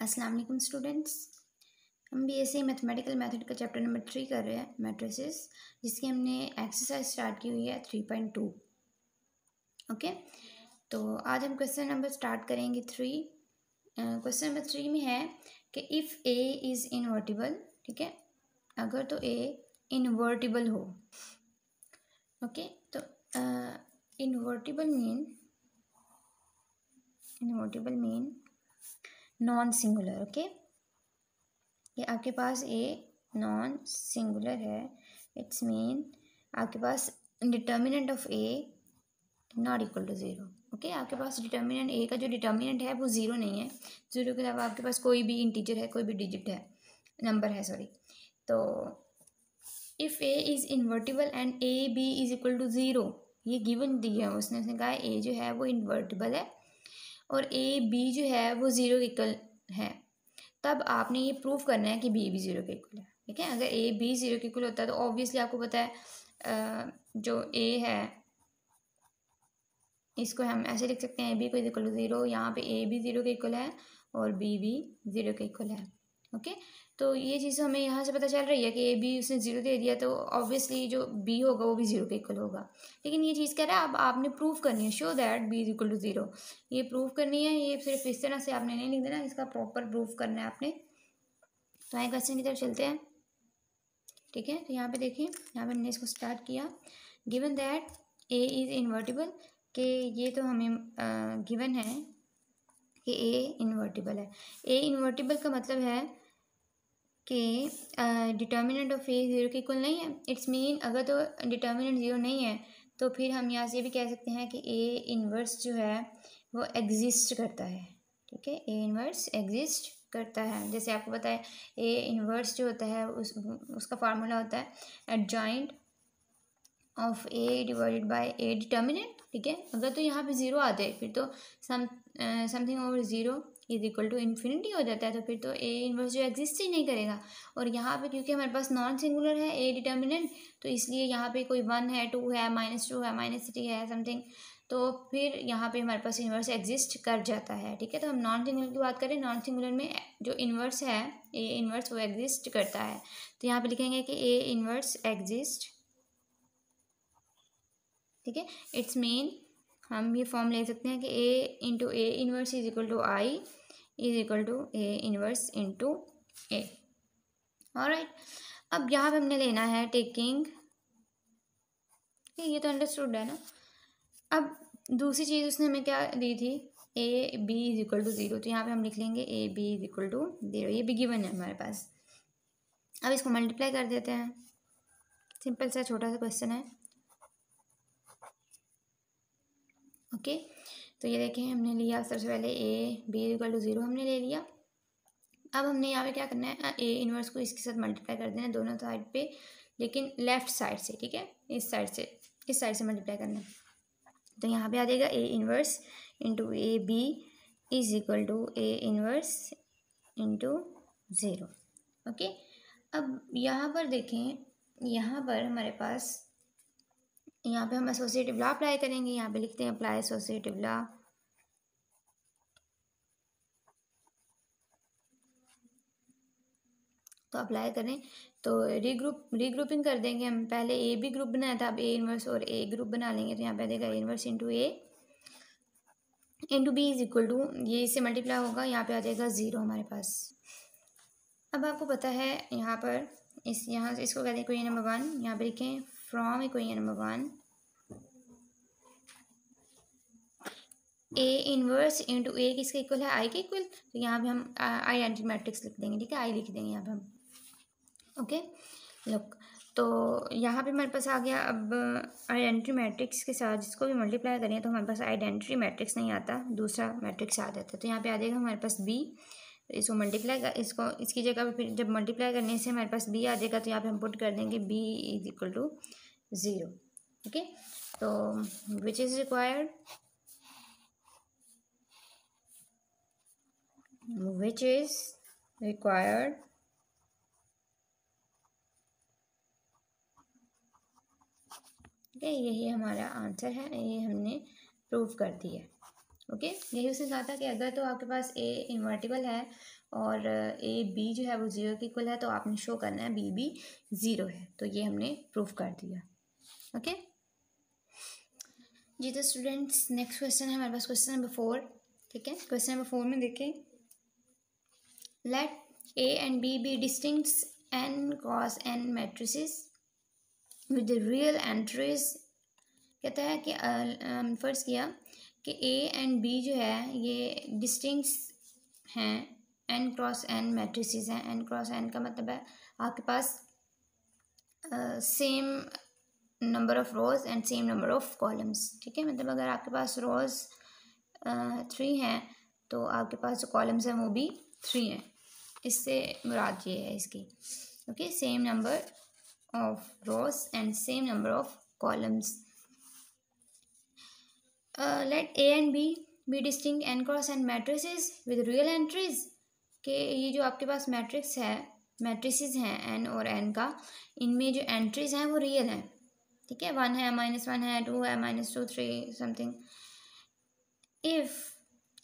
अस्सलाम वालेकुम स्टूडेंट्स। हम BSc मैथमेटिकल मेथड का चैप्टर नंबर 3 कर रहे हैं मैट्रिसेस, जिसकी हमने एक्सरसाइज स्टार्ट की हुई है 3.2। ओके, तो आज हम क्वेश्चन नंबर स्टार्ट करेंगे 3। क्वेश्चन नंबर 3 में है कि इफ़ A इज़ इन्वर्टिबल, ठीक है, अगर तो A इन्वर्टिबल हो। ओके, तो invertible mean non singular. Okay, ये आपके पास ए नॉन सिंगुलर है, इट्स मीन आपके पास determinant of A not equal to zero. Okay, आपके पास डिटर्मिनेंट ए का जो डिटर्मिनेंट है वो ज़ीरो नहीं है। ज़ीरो के अलावा आपके पास कोई भी इंटीजर है, कोई भी डिजिट है, नंबर है, सॉरी। तो if A is invertible and A B is equal to zero, ये गिवन दिया है उसने कहा ए जो है वो इन्वर्टिबल है और ए बी जो है वो ज़ीरो के इक्वल है, तब आपने ये प्रूव करना है कि बी भी ज़ीरो के इक्वल है। ठीक है, अगर ए बी ज़ीरो के इक्वल होता है तो ऑब्वियसली आपको पता है जो ए है इसको हम ऐसे लिख सकते हैं, ए बी को इक्वल टू ज़ीरो। यहाँ पे ए भी ज़ीरो के इक्वल है और बी भी ज़ीरो के इक्वल है। ओके, तो ये चीज़ हमें यहाँ से पता चल रही है कि ए बी उसने ज़ीरो दे दिया तो ऑब्वियसली जो बी होगा वो भी ज़ीरो के इक्वल होगा। लेकिन ये चीज़ कह रहा है अब आपने प्रूव करनी है, show that B is equal to zero. ये प्रूव करनी है, ये सिर्फ इस तरह से आपने नहीं लिख देना, इसका प्रॉपर प्रूफ करना है आपने। तो आए क्वेश्चन की तरफ चलते हैं। ठीक है, तो यहाँ पे देखिए, यहाँ पे हमने इसको स्टार्ट किया। Given that A is invertible, कि ये तो हमें गिवन है कि ए इन्वर्टिबल है। ए इन्वर्टिबल का मतलब है कि डिटर्मिनेंट ऑफ ए ज़ीरो के इक्वल नहीं है। इट्स मीन अगर तो डिटर्मिनेंट ज़ीरो नहीं है तो फिर हम यहाँ से ये भी कह सकते हैं कि ए इन्वर्स जो है वो एग्जिस्ट करता है। ठीक है, ए इन्वर्स एग्जिस्ट करता है। जैसे आपको पता है ए इन्वर्स जो होता है उसका फार्मूला होता है adjoint of A divided by A determinant. ठीक है, अगर तो यहाँ पे ज़ीरो आते हैं फिर तो something over zero is equal to infinity हो जाता है, तो फिर तो ए इन्वर्स जो एग्जिस्ट ही नहीं करेगा। और यहाँ पे क्योंकि हमारे पास नॉन सिंगुलर है ए डिटर्मिनेंट, तो इसलिए यहाँ पे कोई 1 है, 2 है, -2 है, -3 है समथिंग, तो फिर यहाँ पे हमारे पास इन्वर्स एग्जिस्ट कर जाता है। ठीक है, तो हम नॉन सिंगुलर की बात करें, नॉन सिंगुलर में जो इन्वर्स है ए इन्वर्स वो एग्जिस्ट करता है। तो यहाँ पे लिखेंगे कि ए इन्वर्स एग्जिस्ट। ठीक है, इट्स मीन हम ये फॉर्म ले सकते हैं कि A into A inverse is equal to I is equal to A inverse into A. All right, अब यहाँ पे हमने लेना है टेकिंग, ये तो अंडरस्टूड है ना। अब दूसरी चीज़ उसने हमें क्या दी थी, A B is equal to zero, तो यहाँ पे हम लिख लेंगे A B is equal to zero, ये भी गिवन है हमारे पास। अब इसको मल्टीप्लाई कर देते हैं, सिंपल सा छोटा सा क्वेश्चन है। ओके, तो ये देखें हमने लिया सबसे पहले A B equal to zero हमने ले लिया। अब हमने यहाँ पे क्या करना है, ए इन्वर्स को इसके साथ मल्टीप्लाई कर देना है दोनों साइड पे, लेकिन लेफ्ट साइड से। ठीक है, इस साइड से मल्टीप्लाई करना है। तो यहाँ पे आ जाएगा A inverse into A B is equal to A inverse into zero. Okay, अब यहाँ पर देखें, यहाँ पर हमारे पास, यहाँ पे हम एसोसिएटिव लॉ अप्लाई करेंगे। यहाँ पे लिखते हैं अप्लाई एसोसिएटिव लॉ। तो अप्लाई करें तो रीग्रुपिंग कर देंगे हम। पहले ए बी ग्रुप बनाया था, अब ए इन्वर्स और ए ग्रुप बना लेंगे। तो यहाँ पे देगा A inverse into A into B is equal to, ये इससे मल्टीप्लाई होगा, यहाँ पे आ जाएगा ज़ीरो हमारे पास। अब आपको पता है यहाँ पर यहाँ से इसको कहते हैं इक्वेशन नंबर 1। यहाँ पे लिखें from equation number 1 A inverse into A किसके इक्वल है, आई के इक्वल। तो यहाँ पे हम आइडेंटिटी मैट्रिक्स लिख देंगे। ठीक है, आई लिख देंगे यहाँ पे हम। ओके, लुक, तो यहाँ पे हमारे पास आ गया। अब आइडेंटिटी मैट्रिक्स के साथ जिसको भी मल्टीप्लाई करें तो हमारे पास आइडेंटिटी मैट्रिक्स नहीं आता, दूसरा मैट्रिक्स आ जाता है। तो यहाँ पे आ जाएगा हमारे पास बी, इसको मल्टीप्लाई इसको इसकी जगह पे फिर जब मल्टीप्लाई करने से हमारे पास बी आ जाएगा, तो यहाँ पे हम पुट कर देंगे B is equal to zero. Okay, तो which is required, which is required ठीक है, यही हमारा आंसर है, ये हमने प्रूव कर दिया। ओके, यही उसने कहा था कि अगर तो आपके पास ए इन्वर्टिबल है और ए बी जो है वो 0 के इक्वल है, तो आपने शो करना है बी भी 0 है। तो ये हमने प्रूफ कर दिया। ओके जी, तो स्टूडेंट्स नेक्स्ट क्वेश्चन है हमारे पास क्वेश्चन नंबर 4। ठीक है, क्वेश्चन नंबर 4 में देखें, let A and B be distinct n cross n matrices with the real entries. कहता है कि फर्ज किया कि ए एंड बी जो है ये डिस्टिंक्ट हैं, n क्रॉस n मैट्रिसेस हैं। n क्रॉस n का मतलब है आपके पास same number of rows and same number of columns. ठीक है, मतलब अगर आपके पास रोज 3 हैं तो आपके पास जो कॉलम्स हैं वो भी 3 हैं। इससे मुराद ये है इसकी। Okay, same number of rows and same number of columns. Let A and B be distinct n cross n matrices with real entries. के ये जो आपके पास मैट्रिक्स है, मैट्रिसेस हैं n और n का, इनमें जो एंट्रीज हैं वो रियल हैं। ठीक है, 1 है, -1 है, 2 है, -2 3 समथिंग। इफ़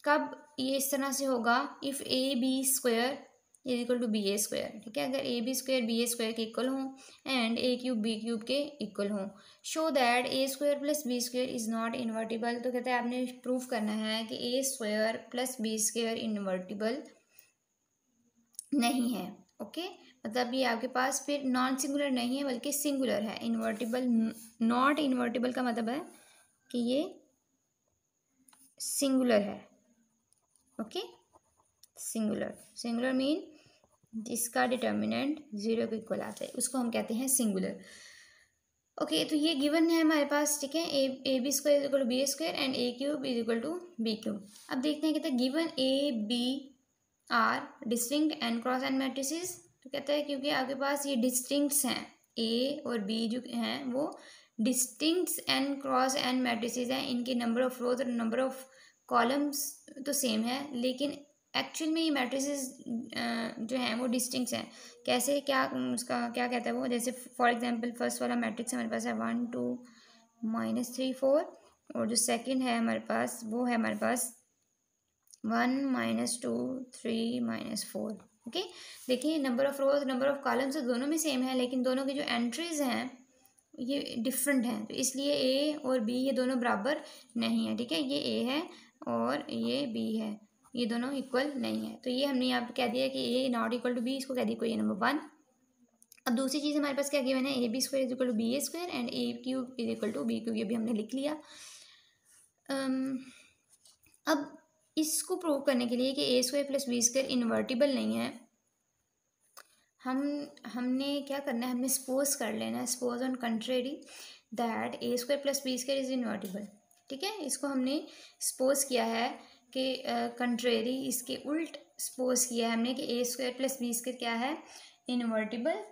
कब ये इस तरह से होगा, if A B square is equal to B A square. ठीक है, अगर A B square B A square के इक्वल हों and A cube B cube के इक्वल हों, show that A square plus B square is not invertible. तो कहते हैं आपने प्रूफ करना है कि A square plus B square invertible नहीं है। ओके, मतलब ये आपके पास फिर नॉन सिंगुलर नहीं है बल्कि सिंगुलर है। इन्वर्टिबल, नॉट इन्वर्टिबल का मतलब है कि ये सिंगुलर है। ओके, सिंगुलर, सिंगुलर मीन जिसका डिटर्मिनेंट 0 के इक्वल आता है उसको हम कहते हैं सिंगुलर। ओके, तो ये गिवन है हमारे पास। ठीक है, A B square is equal to B A square and A cube is equal to B cube. अब देखते हैं, कहते हैं given A B are distinct n cross n matrices. तो कहता है क्योंकि आपके पास ये डिस्टिंक्ट्स हैं, ए और बी जो हैं वो डिस्टिंक्ट्स n क्रॉस n मैट्रिसेस हैं, इनके नंबर ऑफ रोज और नंबर ऑफ कॉलम्स तो सेम है, लेकिन एक्चुअल में ये मैट्रिसेस जो हैं वो डिस्टिंक्ट्स हैं। कैसे, क्या उसका क्या कहता है वो, जैसे फॉर एग्जांपल फर्स्ट वाला मैट्रिक्स हमारे पास है 1 2 -3 4, और जो सेकंड है हमारे पास वो है हमारे पास 1 -2 3 -4। ओके, देखिए number of rose number of columns तो दोनों में सेम है, लेकिन दोनों की जो एंट्रीज हैं ये डिफरेंट हैं, तो इसलिए ए और बी ये दोनों बराबर नहीं है। ठीक है, ये ए है और ये बी है, ये दोनों इक्वल नहीं है। तो ये हमने यहाँ पे कह दिया कि A not equal to B, इसको कह दिया कोई नंबर 1। अब दूसरी चीज़ हमारे पास क्या गिवन है, A B square is equal to B A square and A cube is equal to B cube, ये भी हमने लिख लिया। अब इसको प्रूव करने के लिए कि A square plus B square invertible नहीं है, हमने क्या करना है, हमने सपोज कर लेना है, suppose on contrary that A square plus B square is invertible. ठीक है, इसको हमने सपोज किया है कि कंट्रेरी, इसके उल्ट सपोज किया है हमने कि A square plus B square क्या है, इन्वर्टिबल।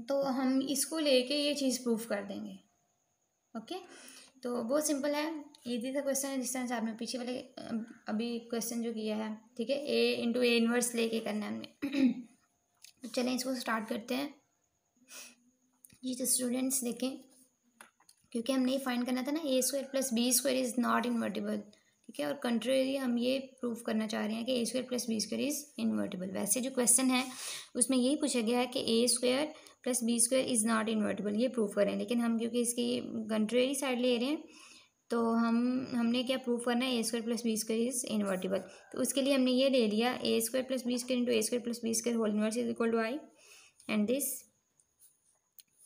तो हम इसको लेके ये चीज़ प्रूफ कर देंगे। ओके, तो बहुत सिंपल है, इजी सा क्वेश्चन है, जिस तरह से आपने पीछे वाले अभी क्वेश्चन जो किया है। ठीक है, ए इंटू ए इनवर्स लेके करना है हमने। तो चलें इसको स्टार्ट करते हैं जी। तो स्टूडेंट्स देखें, क्योंकि हमने ये फाइंड करना था ना, A square plus B square is not invertible. ठीक है, और कंट्रेरी हम ये प्रूफ करना चाह रहे हैं कि A square plus B square is invertible. वैसे जो क्वेश्चन है उसमें यही पूछा गया है कि A square plus B square is not invertible, ये प्रूफ करें, लेकिन हम क्योंकि इसकी कंट्रेरी साइड ले रहे हैं तो हमने क्या प्रूफ करना है, A square plus B square is invertible. तो उसके लिए हमने ये ले लिया, A square plus B square into A square plus B square whole inverse is equal to I and this.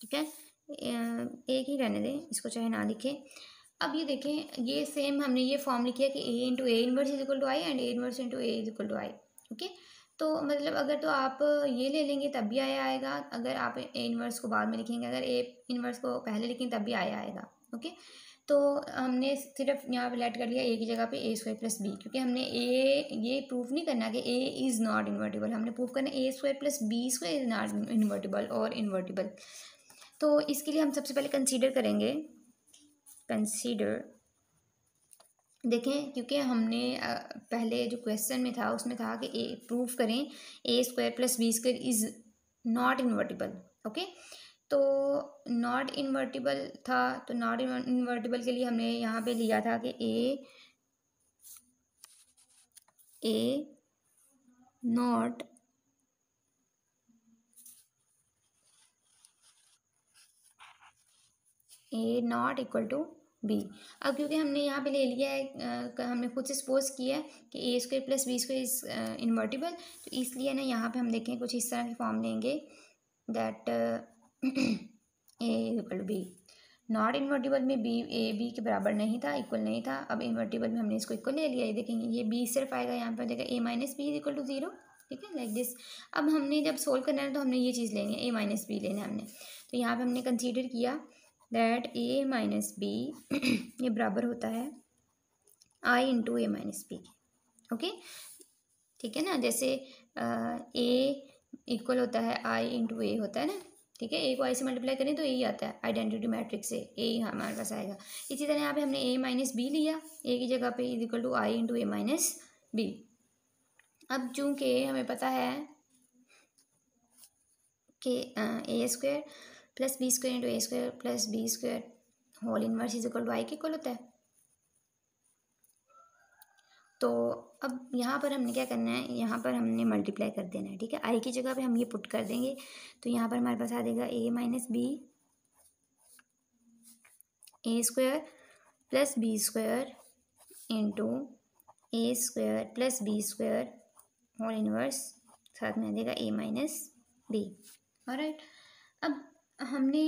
ठीक है, एक ही रहने दें, इसको चाहे ना लिखें। अब ये देखें, ये सेम हमने ये फॉर्म लिखी है कि A into A inverse is equal to I and A inverse into A is equal to I. Okay, तो मतलब अगर तो आप ये ले लेंगे तब भी आया आएगा, अगर आप ए इनवर्स को बाद में लिखेंगे, अगर ए इनवर्स को पहले लिखेंगे तब भी आया आएगा। ओके, तो हमने सिर्फ यहाँ पे लेट कर लिया ए की जगह पे ए स्क्वायर प्लस बी, क्योंकि हमने ये प्रूफ नहीं करना कि ए इज़ नॉट इन्वर्टिबल, हमने प्रूफ करना A square plus B square is not invertible और इन्वर्टिबल। तो इसके लिए हम सबसे पहले कंसीडर करेंगे, कंसीडर देखें, क्योंकि हमने पहले जो क्वेश्चन में था उसमें था कि ए प्रूफ करें A square plus B square is not invertible. Okay, तो नॉट इन्वर्टिबल था, तो नॉट इन्वर्टिबल के लिए हमने यहाँ पे लिया था कि A not A not equal to B. अब क्योंकि हमने यहाँ पे ले लिया है, हमने खुद से सपोज किया है कि A square plus B square is invertible, तो इसलिए ना यहाँ पे हम देखें कुछ इस तरह के फॉर्म लेंगे that A equal to B. Not invertible में बी ए बी के बराबर नहीं था, इक्वल नहीं था। अब इन्वर्टिबल में हमने इसको इक्वल ले लिया। ये देखेंगे ये बी सिर्फ आएगा यहाँ पर, देखा A minus B is equal to zero, ठीक है, लाइक दिस। अब हमने जब सोल्व करना है तो हमने ये चीज़ लेनी है, ए माइनस बी लेना है हमने। तो यहाँ पे हमने कंसीडर किया दैट ए माइनस बी ये बराबर होता है आई into A minus B, okay, ठीक है ना। जैसे ए इक्वल होता है आई इंटू ए होता है ना, ठीक है। ए को आई से मल्टीप्लाई करें तो ए ही आता है, आइडेंटिटी मैट्रिक्स से ए ही हमारे पास आएगा। इसी तरह यहाँ पे हमने ए माइनस बी लिया, ए की जगह पे is equal to I into A minus B. अब चूंकि हमें पता है कि A square plus B square into A square plus B square whole inverse is equal to I के इक्वल होता है। तो अब यहाँ पर हमने क्या करना है, यहाँ पर हमने मल्टीप्लाई कर देना है, ठीक है। आई की जगह पे हम ये पुट कर देंगे, तो यहाँ पर हमारे पास आ जाएगा A minus B A square plus B square into A square plus B square whole inverse, साथ में आ जाएगा ए माइनस बी। ऑलराइट, अब हमने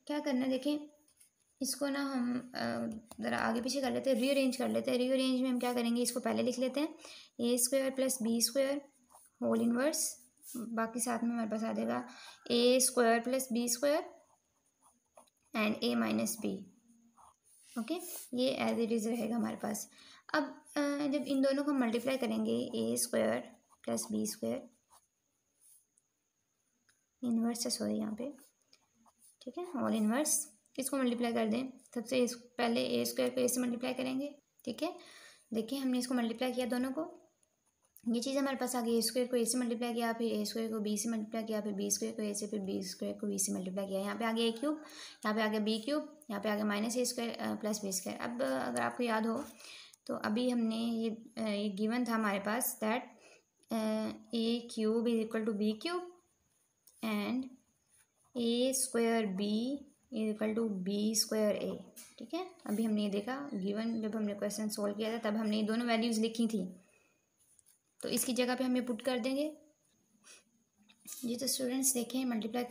क्या करना है, देखें इसको ना हम ज़रा आगे पीछे कर लेते हैं, रीअरेंज कर लेते हैं। रीअरेंज में हम क्या करेंगे, इसको पहले लिख लेते हैं A square plus B square whole inverse, बाकी साथ में हमारे पास आ जाएगा A square plus B square and A minus B, okay. ये एज इट इज़ रहेगा हमारे पास। अब जब इन दोनों को मल्टीप्लाई करेंगे A square plus B square inverse है, सॉरी यहाँ पे, ठीक है, होल इनवर्स, किसको मल्टीप्लाई कर दें, सबसे पहले ए स्क्वायर को ए से मल्टीप्लाई करेंगे, ठीक है। देखिए हमने इसको मल्टीप्लाई किया दोनों को, ये चीज़ हमारे पास आ गई। ए स्क्वायर को ए से मल्टीप्लाई किया, फिर ए स्क्वायर को बी से मल्टीप्लाई किया, फिर बी स्क्वायर को ए से, फिर बी स्क्वायर को बी से मल्टीप्लाई किया। यहाँ पे आ गया ए क्यूब, यहाँ पे आ गया बी क्यूब, यहाँ पे आ गया माइनस ए स्क्वायर प्लस बी स्क्वायर। अब अगर आपको याद हो तो अभी हमने ये गिवन था हमारे पास that A cube is equal to B cube and A square B is equal to B square A, ठीक है। अभी हमने ये देखा गिवन, जब हमने क्वेश्चन सोल्व किया था तब हमने ये दोनों वैल्यूज़ लिखी थी, तो इसकी जगह पे हम ये पुट कर देंगे। जी तो स्टूडेंट्स देखें, मल्टीप्लाई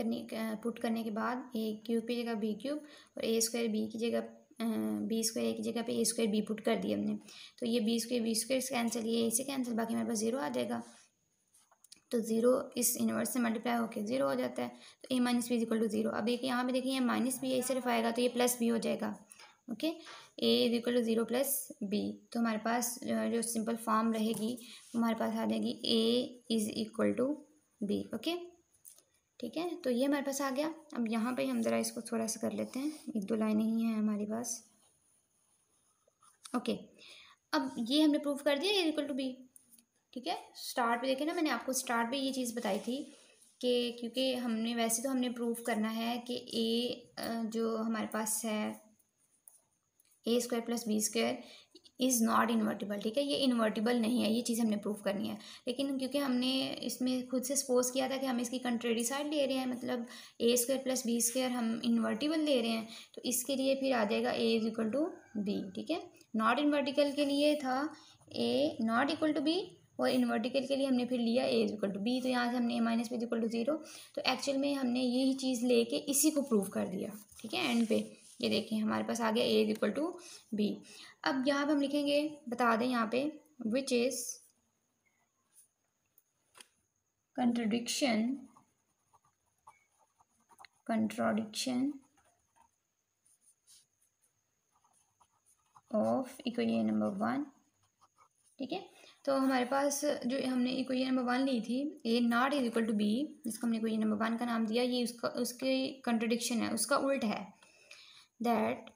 पुट करने के बाद ए क्यूब की जगह बी क्यूब और ए स्क्वायर बी की जगह बी स्क्वायर ए की जगह पे ए स्क्वायर बी पुट कर दिया हमने, तो ये बी स्क्वायर कैंसिल, ये ए से कैंसिल, बाकी हमारे पास जीरो आ जाएगा। तो जीरो इस इनवर्स से मल्टीप्लाई होकर जीरो हो जाता है, तो A minus B is equal to zero. अब एक यहाँ पे देखिए ये माइनस बी ए सिर्फ आएगा तो ये प्लस बी हो जाएगा, okay. A is equal to zero plus B, तो हमारे पास जो सिंपल फॉर्म रहेगी हमारे पास आ जाएगी A is equal to B, okay, ठीक है। तो ये हमारे पास आ गया। अब यहाँ पे हम ज़रा इसको थोड़ा सा कर लेते हैं, एक दो लाइनें ही हैं हमारे पास, ओके। अब ये हमने प्रूव कर दिया ए इक्वल टू बी, ठीक है। स्टार्ट पे देखे ना, मैंने आपको स्टार्ट पे ये चीज़ बताई थी कि क्योंकि हमने वैसे तो हमने प्रूव करना है कि ए जो हमारे पास है A square plus B square is not invertible, ठीक है, ये इन्वर्टिबल नहीं है, ये चीज़ हमने प्रूव करनी है। लेकिन क्योंकि हमने इसमें खुद से सपोज किया था कि हम इसकी कंट्रेरी साइड ले रहे हैं, मतलब A square plus B square हम इन्वर्टिबल ले रहे हैं, तो इसके लिए फिर आ जाएगा A is equal to B, ठीक है। नॉट इन्वर्टिकल के लिए था A not equal to B और इन्वर्टिकल के लिए हमने फिर लिया A is equal to B, तो यहाँ से हमने A minus B is equal to zero, तो एक्चुअल में हमने यही चीज़ लेके इसी को प्रूव कर दिया, ठीक है। एंड पे ये देखें हमारे पास आ गया ए इज इक्वल टू बी। अब यहाँ पे हम लिखेंगे, बता दें यहाँ पे which is contradiction of equation number 1, ठीक है। तो हमारे पास जो हमने इक्वेशन नंबर 1 ली थी A not is equal to B, जिसको हमने इक्वेशन नंबर 1 का नाम दिया, ये उसकी कंट्रोडिक्शन है, उसका उल्ट है दैट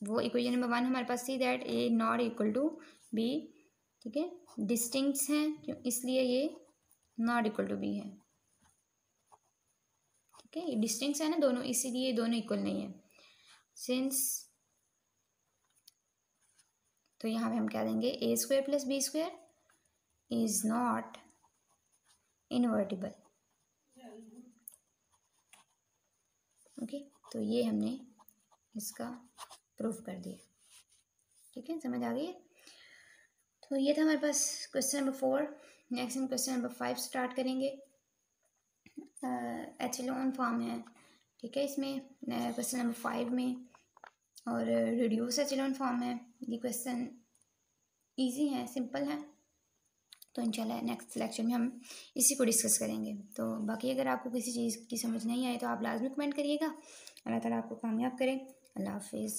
वो इक्वेशन नंबर 1 हमारे पास थी that A not equal to B, ठीक है, डिस्टिंक्ट्स हैं क्यों, इसलिए ये नॉट इक्वल टू बी है, ठीक है। ये डिस्टिंक्ट्स है ना दोनों, इसीलिए दोनों इक्वल नहीं है सिंस, तो यहाँ पे हम क्या देंगे, A square plus B square is not invertible. Okay, तो ये हमने इसका प्रूफ कर दिया। ठीक है, समझ आ गई है। तो ये था हमारे पास क्वेश्चन नंबर 4। नेक्स्ट हम क्वेश्चन नंबर 5 स्टार्ट करेंगे। एचेलॉन फॉर्म है, ठीक है, इसमें क्वेश्चन नंबर 5 में, और रिड्यूस एचेलॉन फॉर्म है। ये क्वेश्चन इजी है, सिंपल है। तो इंशाल्लाह नेक्स्ट लेक्चर में हम इसी को डिस्कस करेंगे। तो बाकी अगर आपको किसी चीज़ की समझ नहीं आए तो आप लाजमी कमेंट करिएगा। अल्लाह ताला आपको कामयाब करें। अल्लाह हाफिज़।